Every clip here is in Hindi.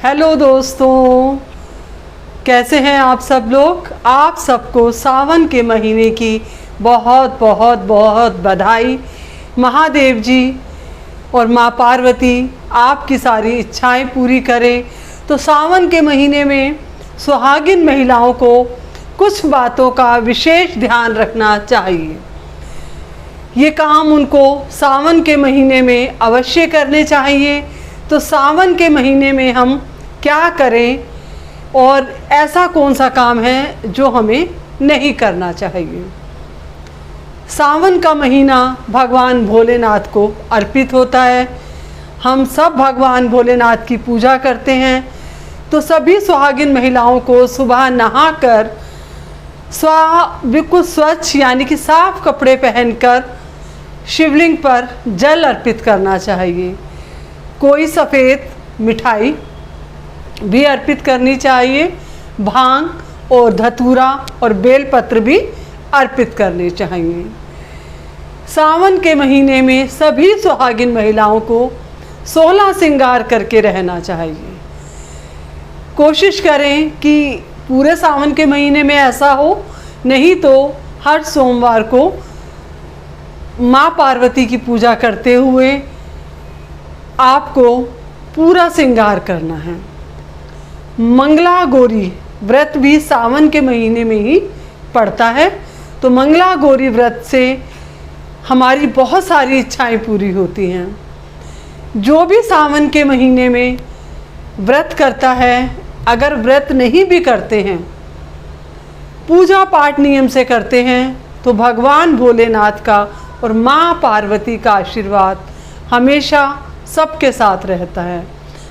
हेलो दोस्तों, कैसे हैं आप सब लोग। आप सबको सावन के महीने की बहुत बहुत बहुत बधाई। महादेव जी और माँ पार्वती आपकी सारी इच्छाएं पूरी करें। तो सावन के महीने में सुहागिन महिलाओं को कुछ बातों का विशेष ध्यान रखना चाहिए। ये काम उनको सावन के महीने में अवश्य करने चाहिए। तो सावन के महीने में हम क्या करें और ऐसा कौन सा काम है जो हमें नहीं करना चाहिए। सावन का महीना भगवान भोलेनाथ को अर्पित होता है। हम सब भगवान भोलेनाथ की पूजा करते हैं। तो सभी सुहागिन महिलाओं को सुबह नहाकर बिल्कुल स्वच्छ यानी कि साफ कपड़े पहनकर शिवलिंग पर जल अर्पित करना चाहिए। कोई सफ़ेद मिठाई भी अर्पित करनी चाहिए। भांग और धतूरा और बेलपत्र भी अर्पित करने चाहिए। सावन के महीने में सभी सुहागिन महिलाओं को 16 श्रृंगार करके रहना चाहिए। कोशिश करें कि पूरे सावन के महीने में ऐसा हो, नहीं तो हर सोमवार को माँ पार्वती की पूजा करते हुए आपको पूरा श्रृंगार करना है। मंगला गौरी व्रत भी सावन के महीने में ही पड़ता है। तो मंगला गौरी व्रत से हमारी बहुत सारी इच्छाएं पूरी होती हैं। जो भी सावन के महीने में व्रत करता है, अगर व्रत नहीं भी करते हैं, पूजा पाठ नियम से करते हैं, तो भगवान भोलेनाथ का और माँ पार्वती का आशीर्वाद हमेशा सबके साथ रहता है।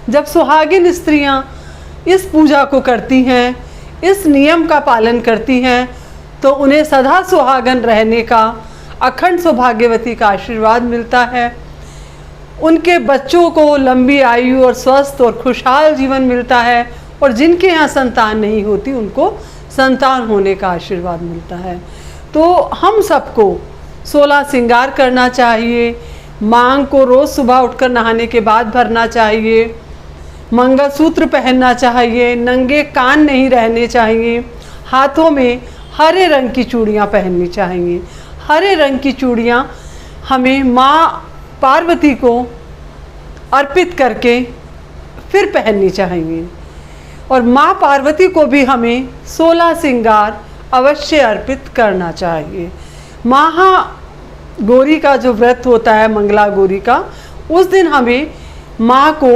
जब सुहागिन स्त्रियां इस पूजा को करती हैं, इस नियम का पालन करती हैं, तो उन्हें सदा सुहागन रहने का, अखंड सौभाग्यवती का आशीर्वाद मिलता है। उनके बच्चों को लंबी आयु और स्वस्थ और खुशहाल जीवन मिलता है। और जिनके यहाँ संतान नहीं होती, उनको संतान होने का आशीर्वाद मिलता है। तो हम सबको 16 श्रृंगार करना चाहिए। मांग को रोज़ सुबह उठकर नहाने के बाद भरना चाहिए। मंगलसूत्र पहनना चाहिए। नंगे कान नहीं रहने चाहिए। हाथों में हरे रंग की चूड़ियाँ पहननी चाहिए। हरे रंग की चूड़ियाँ हमें माँ पार्वती को अर्पित करके फिर पहननी चाहिए। और माँ पार्वती को भी हमें 16 श्रृंगार अवश्य अर्पित करना चाहिए। महागौरी का जो व्रत होता है, मंगला गौरी का, उस दिन हमें माँ को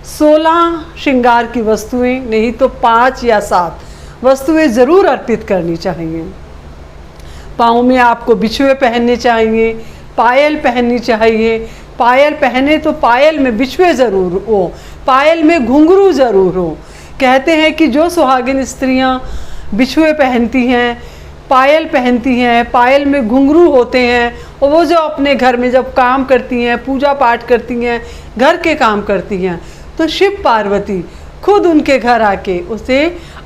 16 श्रृंगार की वस्तुएं, नहीं तो 5 या 7 वस्तुएं ज़रूर अर्पित करनी चाहिए। पाँव में आपको बिछुए पहनने चाहिए। पायल पहननी चाहिए। पायल पहने तो पायल में बिछुए ज़रूर हो, पायल में घुंघरू ज़रूर हो। कहते हैं कि जो सुहागिन स्त्रियां बिछुए पहनती हैं, पायल पहनती हैं, पायल में घुंघरू होते हैं, और वो जो अपने घर में जब काम करती हैं, पूजा पाठ करती हैं, घर के काम करती हैं, तो शिव पार्वती खुद उनके घर आके उसे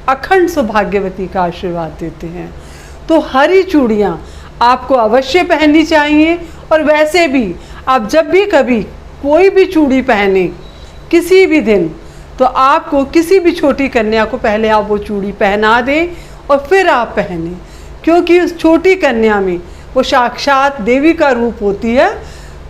अखंड सौभाग्यवती का आशीर्वाद देते हैं। तो हरी चूड़ियाँ आपको अवश्य पहननी चाहिए। और वैसे भी आप जब भी कभी कोई भी चूड़ी पहने किसी भी दिन, तो आपको किसी भी छोटी कन्या को पहले आप वो चूड़ी पहना दें और फिर आप पहने, क्योंकि उस छोटी कन्या में वो साक्षात देवी का रूप होती है।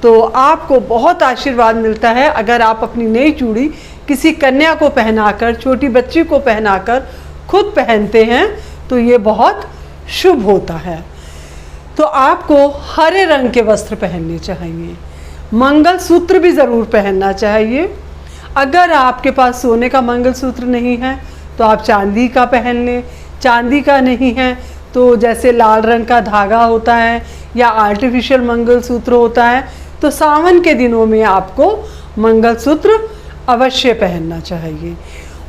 तो आपको बहुत आशीर्वाद मिलता है अगर आप अपनी नई चूड़ी किसी कन्या को पहनाकर, छोटी बच्ची को पहनाकर खुद पहनते हैं, तो ये बहुत शुभ होता है। तो आपको हरे रंग के वस्त्र पहनने चाहिए। मंगलसूत्र भी ज़रूर पहनना चाहिए। अगर आपके पास सोने का मंगलसूत्र नहीं है तो आप चांदी का पहन लें। चांदी का नहीं है तो जैसे लाल रंग का धागा होता है या आर्टिफिशियल मंगलसूत्र होता है, तो सावन के दिनों में आपको मंगलसूत्र अवश्य पहनना चाहिए।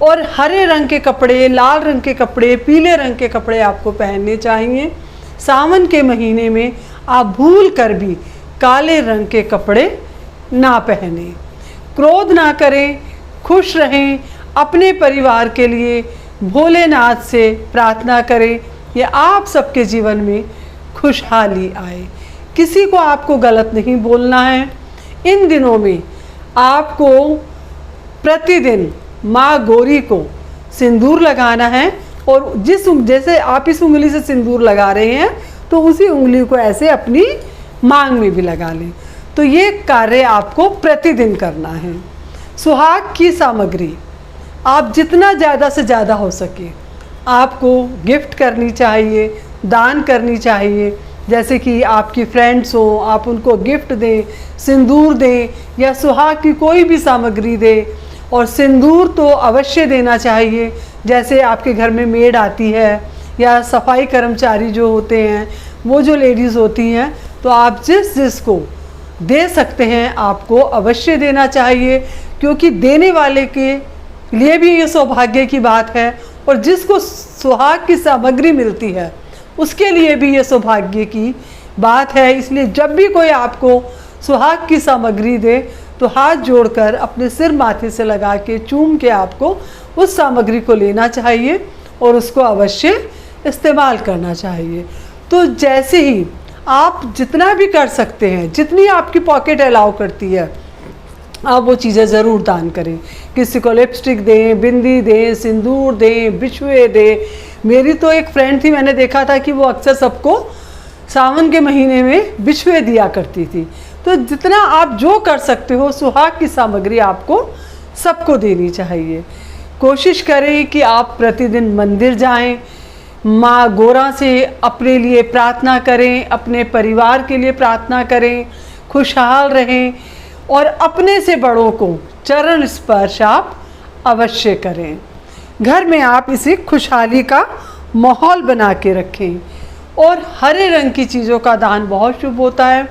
और हरे रंग के कपड़े, लाल रंग के कपड़े, पीले रंग के कपड़े आपको पहनने चाहिए। सावन के महीने में आप भूल कर भी काले रंग के कपड़े ना पहने। क्रोध ना करें, खुश रहें। अपने परिवार के लिए भोलेनाथ से प्रार्थना करें, ये आप सबके जीवन में खुशहाली आए। किसी को आपको गलत नहीं बोलना है। इन दिनों में आपको प्रतिदिन माँ गौरी को सिंदूर लगाना है और जैसे आप इस उंगली से सिंदूर लगा रहे हैं तो उसी उंगली को ऐसे अपनी मांग में भी लगा लें। तो ये कार्य आपको प्रतिदिन करना है। सुहाग की सामग्री आप जितना ज़्यादा से ज़्यादा हो सके आपको गिफ्ट करनी चाहिए, दान करनी चाहिए। जैसे कि आपकी फ्रेंड्स हो, आप उनको गिफ्ट दें, सिंदूर दें या सुहाग की कोई भी सामग्री दें। और सिंदूर तो अवश्य देना चाहिए। जैसे आपके घर में मेड आती है या सफाई कर्मचारी जो होते हैं, वो जो लेडीज़ होती हैं, तो आप जिसको दे सकते हैं आपको अवश्य देना चाहिए, क्योंकि देने वाले के लिए भी ये सौभाग्य की बात है और जिसको सुहाग की सामग्री मिलती है उसके लिए भी ये सौभाग्य की बात है। इसलिए जब भी कोई आपको सुहाग की सामग्री दे तो हाथ जोड़कर अपने सिर माथे से लगा के चूम के आपको उस सामग्री को लेना चाहिए और उसको अवश्य इस्तेमाल करना चाहिए। तो जैसे ही आप जितना भी कर सकते हैं, जितनी आपकी पॉकेट अलाउ करती है, आप वो चीज़ें ज़रूर दान करें। किसी को लिपस्टिक दें, बिंदी दें, सिंदूर दें, बिछुए दें। मेरी तो एक फ्रेंड थी, मैंने देखा था कि वो अक्सर सबको सावन के महीने में बिछुए दिया करती थी। तो जितना आप जो कर सकते हो सुहाग की सामग्री आपको सबको देनी चाहिए। कोशिश करें कि आप प्रतिदिन मंदिर जाएं, माँ गौरा से अपने लिए प्रार्थना करें, अपने परिवार के लिए प्रार्थना करें, खुशहाल रहें और अपने से बड़ों को चरण स्पर्श आप अवश्य करें। घर में आप इसे खुशहाली का माहौल बना के रखें। और हरे रंग की चीज़ों का दान बहुत शुभ होता है।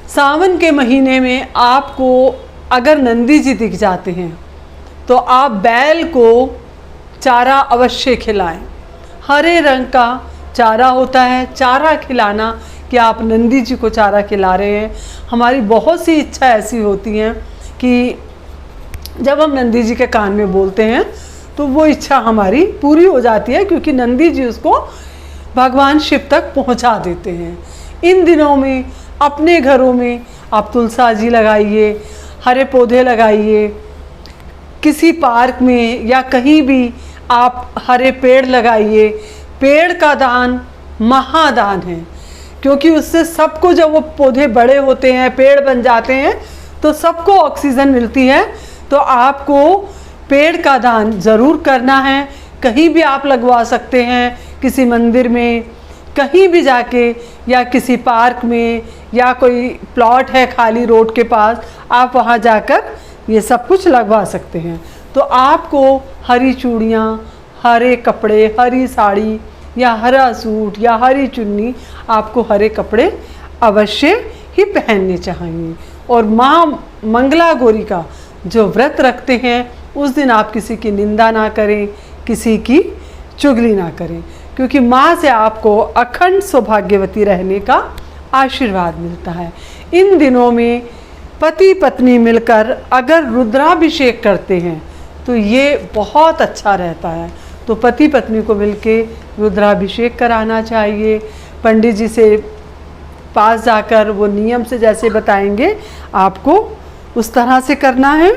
सावन के महीने में आपको अगर नंदी जी दिख जाते हैं तो आप बैल को चारा अवश्य खिलाएं। हरे रंग का चारा होता है, चारा खिलाना कि आप नंदी जी को चारा खिला रहे हैं। हमारी बहुत सी इच्छा ऐसी होती हैं कि जब हम नंदी जी के कान में बोलते हैं तो वो इच्छा हमारी पूरी हो जाती है, क्योंकि नंदी जी उसको भगवान शिव तक पहुंचा देते हैं। इन दिनों में अपने घरों में आप तुलसी लगाइए, हरे पौधे लगाइए, किसी पार्क में या कहीं भी आप हरे पेड़ लगाइए। पेड़ का दान महादान है, क्योंकि उससे सबको, जब वो पौधे बड़े होते हैं, पेड़ बन जाते हैं, तो सबको ऑक्सीजन मिलती है। तो आपको पेड़ का दान ज़रूर करना है। कहीं भी आप लगवा सकते हैं, किसी मंदिर में, कहीं भी जाके, या किसी पार्क में, या कोई प्लॉट है खाली रोड के पास, आप वहाँ जाकर ये सब कुछ लगवा सकते हैं। तो आपको हरी चूड़ियाँ, हरे कपड़े, हरी साड़ी या हरा सूट या हरी चुन्नी, आपको हरे कपड़े अवश्य ही पहनने चाहिए। और माँ मंगला गौरी का जो व्रत रखते हैं उस दिन आप किसी की निंदा ना करें, किसी की चुगली ना करें, क्योंकि माँ से आपको अखंड सौभाग्यवती रहने का आशीर्वाद मिलता है। इन दिनों में पति पत्नी मिलकर अगर रुद्राभिषेक करते हैं तो ये बहुत अच्छा रहता है। तो पति पत्नी को मिलके रुद्राभिषेक कराना चाहिए। पंडित जी से पास जाकर वो नियम से जैसे बताएंगे आपको उस तरह से करना है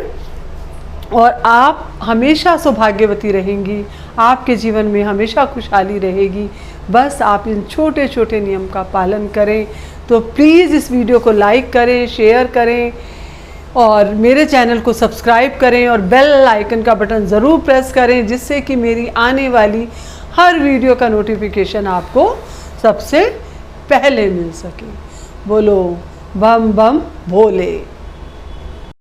और आप हमेशा सौभाग्यवती रहेंगी। आपके जीवन में हमेशा खुशहाली रहेगी। बस आप इन छोटे छोटे नियम का पालन करें। तो प्लीज़ इस वीडियो को लाइक करें, शेयर करें और मेरे चैनल को सब्सक्राइब करें और बेल आइकन का बटन ज़रूर प्रेस करें, जिससे कि मेरी आने वाली हर वीडियो का नोटिफिकेशन आपको सबसे पहले मिल सके। बोलो बम बम भोले।